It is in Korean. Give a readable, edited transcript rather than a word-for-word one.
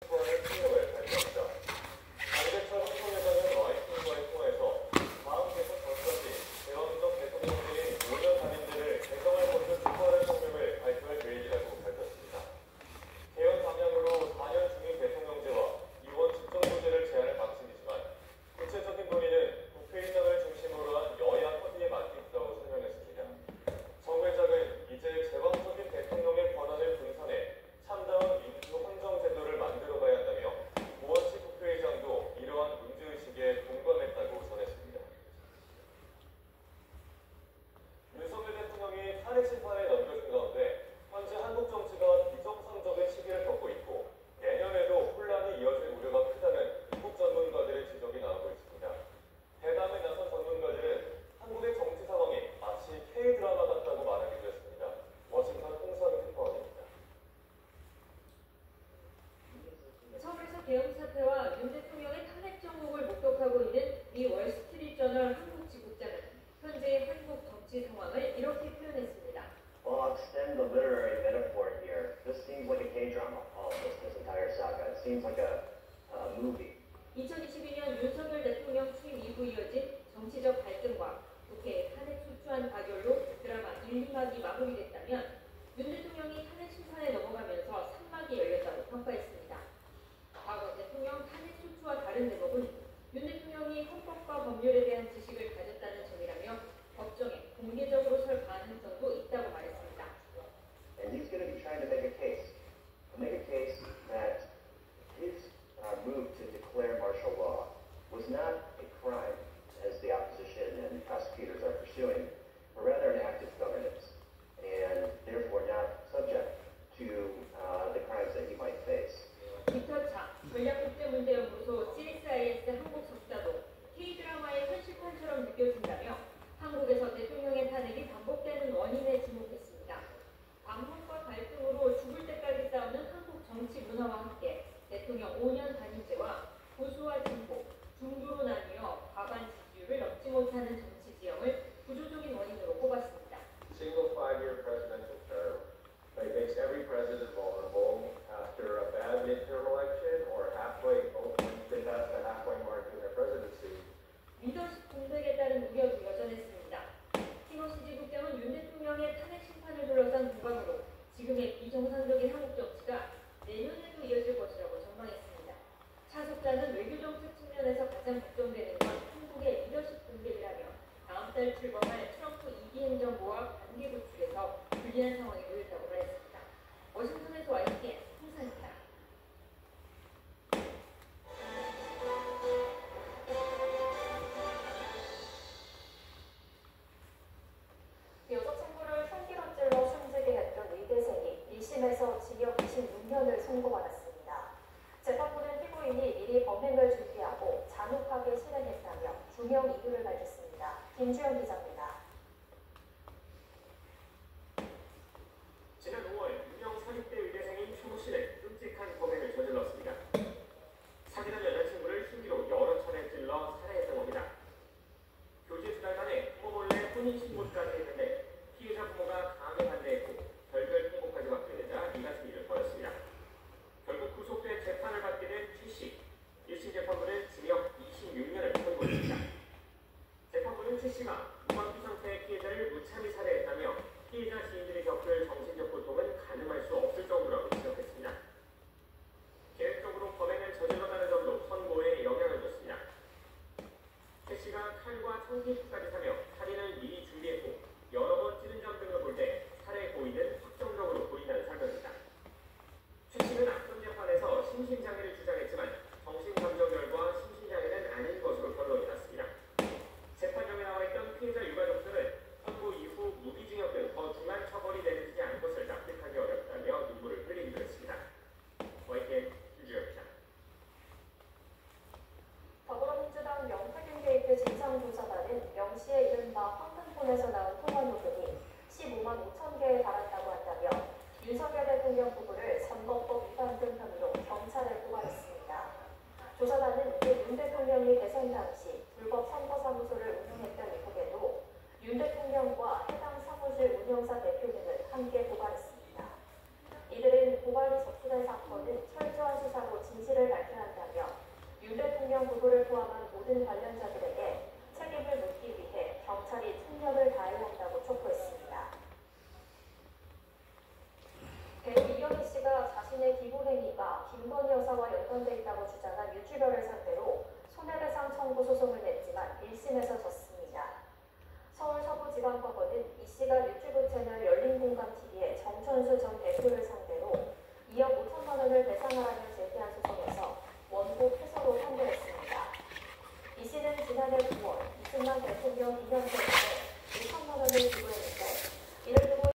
소환의 통역을 발표합니다. 강재철 헌법회장은 와이킹과의 통화에서 다음 개선 전까지 대왕적 대통령제인 5년 단임제를 개정할 것을 추구하는 성명을 발표할 계획이라고 밝혔습니다. 개헌 방향으로 4년 중임 대통령제와 이원 집정부제를 제한할 방침이지만 구체적인 논의는 국회의장을 중심으로 한 여야 협의에 맡긴다고 설명했습니다. 정 회장은 이제 제왕적인 대통령의 권한을 분산해 참다운 민주 헌정 제도를 만들어가야 한다며 우원식 국회의장도 이러한 문제의식에 공감했다고 전했습니다. 윤석열 대통령이 탄핵 심판에 넘겨진 가운데 현재 한국 정치가 비정상적인 시기를 겪고 있고 내년에도 혼란이 이어질 우려가 크다는 미국 전문가들의 지적이 나오고 있습니다. 대담에 나선 전문가들은 한국의 정치 상황이 마치 K-드라마 같다고 말하기도 했습니다. 워싱턴 홍성희 특파원입니다. 서울에서 계엄 사태와 윤 대통령의 탄핵 정국을 목격하고 있는 미 월스트리트저널 한국 지국장은 현재의 한국 정치 상황을 이렇게 표현했습니다. Well, I'll extend the literary metaphor here. This seems like a K-drama, all of this entire saga. It seems like a movie. 2022년 윤석열 대통령 취임 이후 이어진 정치적 갈등과 국회의 탄핵 소추안 가결로 드라마 1, 2막이 마무리됐다면 윤 대통령이 탄핵 심판에 넘어가면서 3막이 열렸다고 평가했습니다. 과거 대통령 탄핵 소추와 다른 대목은 윤 대통령이 헌법과 법률에 대한 지식을 가졌다는 점이라며 법정에 공개적으로 설 가능성도 있다고 말했습니다. And he's going to be trying to make a case that his move to declare martial law was not a crime, as the opposition and prosecutors are pursuing, but rather an act of governance, and therefore not subject to the crimes that he might face. 빅터차 전략국제문제연구소 CSIS 한국 석자도 K-드라마의 현실판처럼 느껴진다며 한국에서 대통령의 탄핵이 반복되는 원인에 주목했습니다. 반문과 갈등으로 죽을 때까지 싸우는 한국 정치 문화와 함께 대통령 5년 단임제와 보수와 진보, 중도로 나뉘어 과반 지지율을 넘지 못하는 정치 지형을 구조적인 원인으로 꼽았습니다. Single 5-year presidential term makes every president vulnerable after a bad midterm election or halfway, they pass the halfway mark in their presidency. 리더십 공백에 따른 우려도 여전했습니다. 티머시 지국장은 윤 대통령의 탄핵 심판을 둘러싼 부각으로 지금의 비정상적인 한국 정치가 내년에도 이어질 것이라고 전망했습니다. 차석자는 외교정책 측면에서 가장 걱정되는 건 한국의 리더십 공백이라며 다음 달 출범할 트럼프 2기 행정부와 관계 구축에서 불리한 상황에 놓였다고 말했습니다. 워싱턴에서 YTN 홍산입니다. 여자친구를 흉기로 찔러 숨지게 했던 의대생이 1심에서 징역 26년을 선고받았습니다. 재판부는 피고인이 미리 범행을 준비하고 잔혹하게 실행했다며 중형 이유를 밝혔습니다. 김주영 기자입니다. 지난 5월 유명 40대 의대생인 최모 씨는 끔찍한 범행을 저질렀습니다. 사귀던 여자친구를 흉기로 여러 차례 찔러 살해했던 겁니다. 교제 두 달 만에 부모 몰래 혼인신고까지 했는데 피해자 부모가 강하게 반대했고 별별 통보까지 받게 되자 이 같은 일을 벌였습니다. 결국 구속돼 재판을 받게 된 최 씨. 1심 재판부는 징역 26년을 선고했습니다. 재판부는 최 씨가 무방비 상태의 피해자를 무참히 살해했다며 피해자 지인들이 겪을 정신적 고통은 가늠할 수 없을 정도라고 지적했습니다. 계획적으로 범행을 저질렀다는 점도 선고에 영향을 줬습니다. 최 씨가 칼과 청진수까지 사며 살인을 미리 준비했고 여러 번 찌른 점 등을 볼 때 살해 고의는 확정적으로 보인다는 설명입니다. 최 씨는 앞선 재판에서 심신장애를 주장했지만 정신감정결과 심신장애는 아닌 것으로 결론이 났습니다. 재판정에 나와 있던 피해자 유가족들은 선고 이후 무기징역 등 더 중한 처벌이 내려지지 않을 것을 납득하기 어렵다며 눈물을 흘리기도 했습니다. YTN 김주영입니다. 더불어민주당 명태균 게이트 진상조사단은 명 씨의 이른바 황금폰에서 나온 통화 녹음이 15만 5천 개에 달한다고 한다며 윤석열 대통령 부부를 선거법 위반 등 혐의로 경찰에 고발했습니다. 조사단은 윤 대통령이 대선 당시 불법 선거사무소를 운영했던 이후에도 윤 대통령과 해당 사무실 운영사 대표 등을 함께 고발했습니다. 이들은 고발이 접수된 사건은 철저한 수사로 진행됩니다. 있는 관련